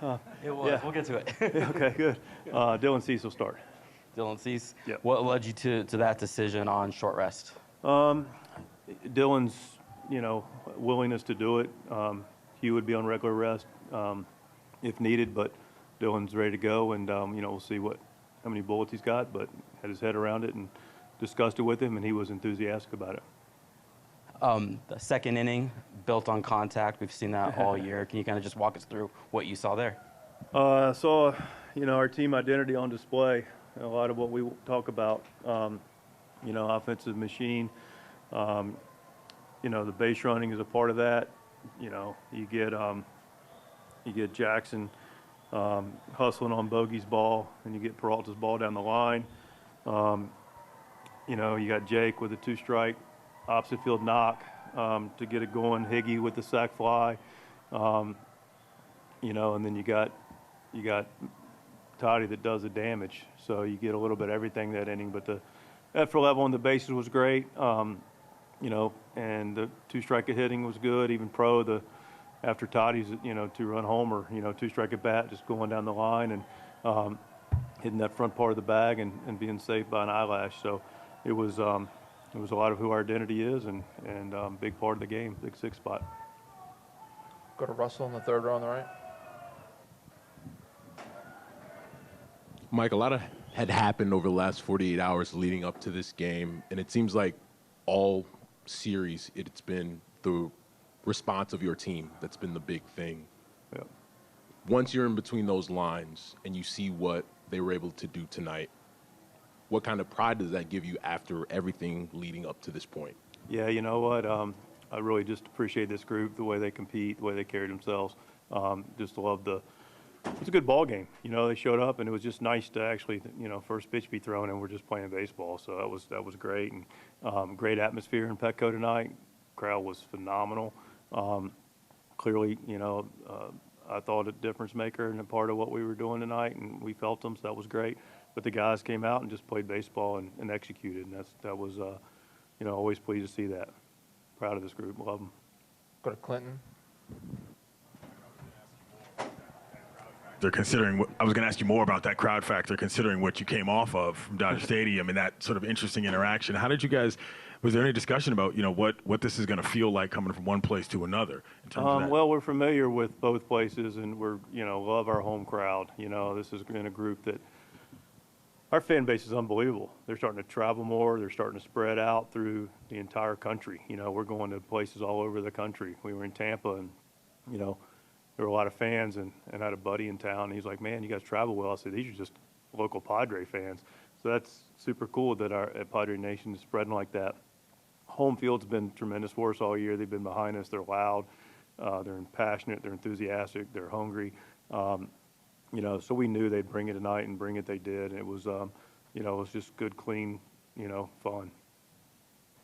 It was. Yeah. We'll get to it. Okay, good. Dylan Cease will start. Dylan Cease. Yep. What led you to that decision on short rest? Dylan's, willingness to do it. He would be on regular rest if needed, but Dylan's ready to go, and we'll see how many bullets he's got, but had his head around it and discussed it with him, and he was enthusiastic about it. The second inning, built on contact. We've seen that all year. Can you kind of just walk us through what you saw there? I saw, our team identity on display. A lot of what we talk about, offensive machine. The base running is a part of that. You get Jackson hustling on Bogey's ball, and you get Peralta's ball down the line. You got Jake with a 2-strike opposite field knock to get it going. Higgy with the sac fly. And then you got Toddy that does the damage. So you get a little bit of everything that inning. But the effort level on the bases was great. And the 2-strike hitting was good. Even after Toddy's 2-run homer, 2-strike at bat, just going down the line and hitting that front part of the bag and being saved by an eyelash. So it was a lot of who our identity is and big part of the game, big 6 spot. Go to Russell in the third row on the right. Mike, a lot had happened over the last 48 hours leading up to this game, and it seems like all series it's been the response of your team that's been the big thing. Yeah. Once you're in between those lines and you see what they were able to do tonight, what kind of pride does that give you after everything leading up to this point? Yeah, you know what? I really just appreciate this group, the way they compete, the way they carry themselves. Just love it was a good ball game. They showed up, and it was just nice to actually, first pitch be thrown, and we're just playing baseball. So that was great, and great atmosphere in Petco tonight. Crowd was phenomenal. Clearly, I thought a difference maker and a part of what we were doing tonight, and we felt them, so that was great. But the guys came out and just played baseball and executed, and that was, always pleased to see that. Proud of this group, love them. Go to Clinton. They're considering I was going to ask you more about that crowd factor, considering what you came off of from Dodger Stadium and that sort of interesting interaction. How did you guys? Was there any discussion about what this is going to feel like coming from one place to another? In terms of that? Well, we're familiar with both places, and we're love our home crowd. This has been a group that our fan base is unbelievable. They're starting to travel more. They're starting to spread out through the entire country. We're going to places all over the country. We were in Tampa, and there were a lot of fans, and I had a buddy in town, and he's like, man, you guys travel well. I said, these are just local Padre fans. So that's super cool that our Padre Nation is spreading like that. Home field's been tremendous for us all year. They've been behind us. They're loud. They're passionate. They're enthusiastic. They're hungry. So we knew they'd bring it tonight, and bring it they did. And it was, it was just good, clean, fun.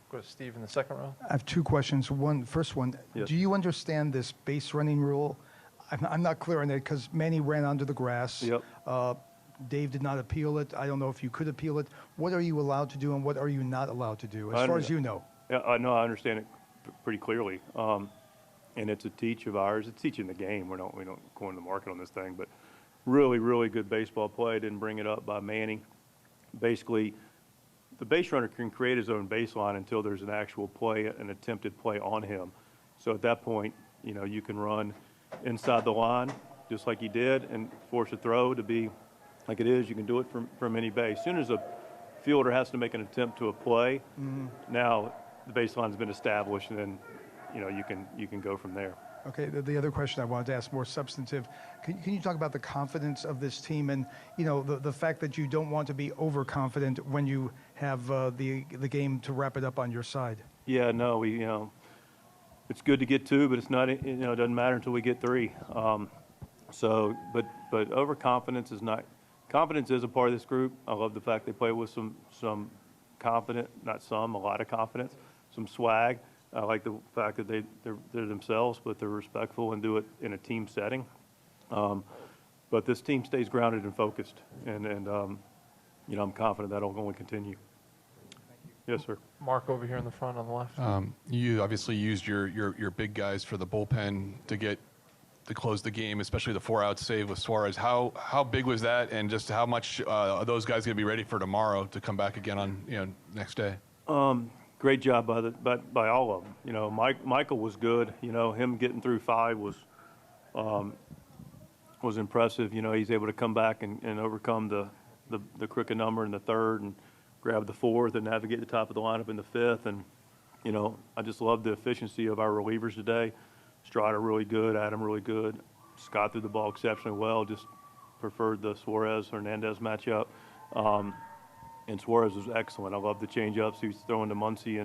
Go to Steve in the second row. I have 2 questions. First one, Yes. Do you understand this base running rule? I'm not clear on it because Manny ran onto the grass. Yep. Dave did not appeal it. I don't know if you could appeal it. What are you allowed to do and what are you not allowed to do, as far as you know? Yeah, I know. I understand it pretty clearly. And it's a teach of ours. It's teaching the game. We don't go into the market on this thing, but really, really good baseball play. Didn't bring it up by Manny. Basically, the base runner can create his own baseline until there's an actual play, an attempted play on him. So at that point, you can run inside the line just like he did and force a throw to be like it is. You can do it from any base. As soon as a fielder has to make an attempt to a play, now the baseline's been established, and then you can go from there. Okay, the other question I wanted to ask, more substantive. Can you talk about the confidence of this team and, the fact that you don't want to be overconfident when you have the game to wrap it up on your side? Yeah, no, it's good to get 2, but it's not, it doesn't matter until we get 3. But overconfidence is not, confidence is a part of this group. I love the fact they play with some confident, not some, a lot of confidence, some swag. I like the fact that they're themselves, but they're respectful and do it in a team setting. But this team stays grounded and focused, and I'm confident that'll only continue. Yes, sir. Mark over here in the front on the left. You obviously used your big guys for the bullpen to get to close the game, especially the 4-out save with Suarez. How big was that, and just how much are those guys going to be ready for tomorrow to come back again on next day? Great job by all of them. You know, Michael was good. You know, him getting through 5 was impressive. You know, he's able to come back and overcome the crooked number in the 3rd and grab the 4th and navigate the top of the lineup in the 5th. And, you know, I just love the efficiency of our relievers today. Strider really good, Adam really good. Scott threw the ball exceptionally well, just preferred the Suarez-Hernandez matchup. And Suarez was excellent. I love the change-ups he was throwing to Muncy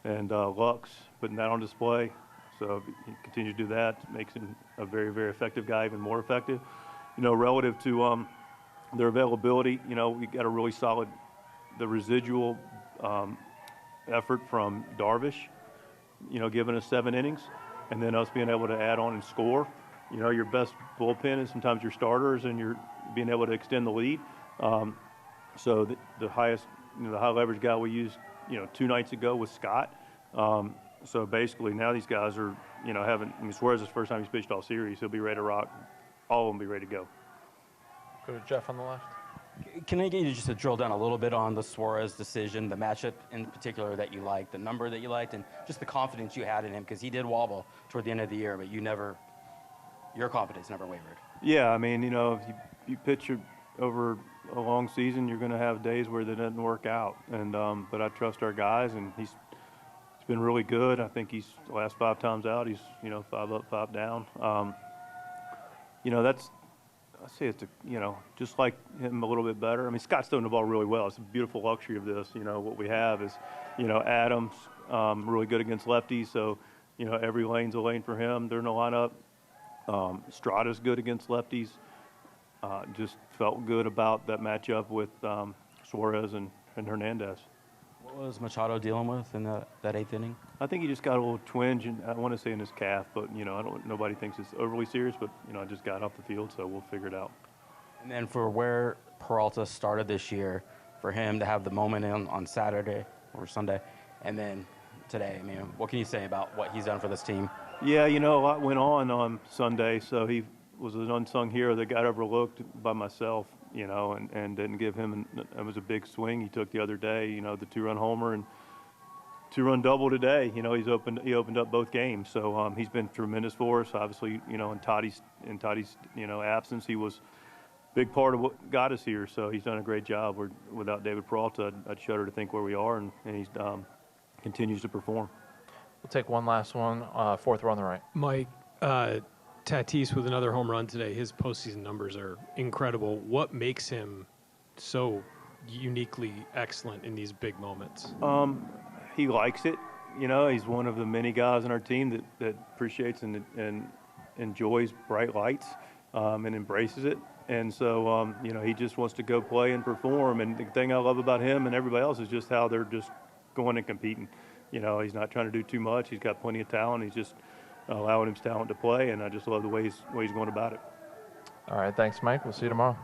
and Lux, putting that on display. So he continues to do that, makes him a very, very effective guy, even more effective. You know, relative to their availability, you know, we got a really solid, the residual effort from Darvish, you know, giving us 7 innings, and then us being able to add on and score. You know, your best bullpen is sometimes your starters, and you're being able to extend the lead. So the highest, you know, the high leverage guy we used, you know, 2 nights ago was Scott. So basically now these guys are, you know, I mean, Suarez is the first time he's pitched all series. He'll be ready to rock. All of them be ready to go. Go to Jeff on the left. Can I get you just to drill down a little bit on the Suarez decision, the matchup in particular that you liked, the number that you liked, and just the confidence you had in him? Because he did wobble toward the end of the year, but your confidence never wavered. Yeah, I mean, you know, if you pitch over a long season, you're going to have days where that doesn't work out. And but I trust our guys, and he's been really good. I think he's the last 5 times out, he's, you know, 5 up, 5 down. You know, I say it's you know, just like him a little bit better. I mean, Scott's throwing the ball really well. It's a beautiful luxury of this. You know, what we have is, you know, Adams really good against lefties, so, you know, every lane's a lane for him. They're in the lineup. Strada's good against lefties. Just felt good about that matchup with Suarez and Hernandez. What was Machado dealing with in that 8th inning? I think he just got a little twinge, and I want to say in his calf, but, you know, nobody thinks it's overly serious, but, you know, I just got off the field, so we'll figure it out. And then for where Peralta started this year, for him to have the moment on Saturday or Sunday, and then today, I mean, what can you say about what he's done for this team? Yeah, you know, a lot went on Sunday, so he was an unsung hero that got overlooked by myself, you know, and didn't give him, it was a big swing he took the other day, you know, the 2-run homer and 2-run double today. You know, he opened up both games, so he's been tremendous for us. Obviously, you know, in Tatis, you know, absence, he was a big part of what got us here, so he's done a great job. Without David Peralta, I'd shudder to think where we are, and he's continues to perform. We'll take one last one. 4th row on the right. Mike, Tatis with another home run today. His postseason numbers are incredible. What makes him so uniquely excellent in these big moments? He likes it. You know, he's one of the many guys on our team that appreciates and enjoys bright lights and embraces it. And so, you know, he just wants to go play and perform. And the thing I love about him and everybody else is just how they're just going and competing. You know, he's not trying to do too much. He's got plenty of talent. He's just allowing his talent to play, and I just love the way he's going about it. All right, thanks, Mike. We'll see you tomorrow.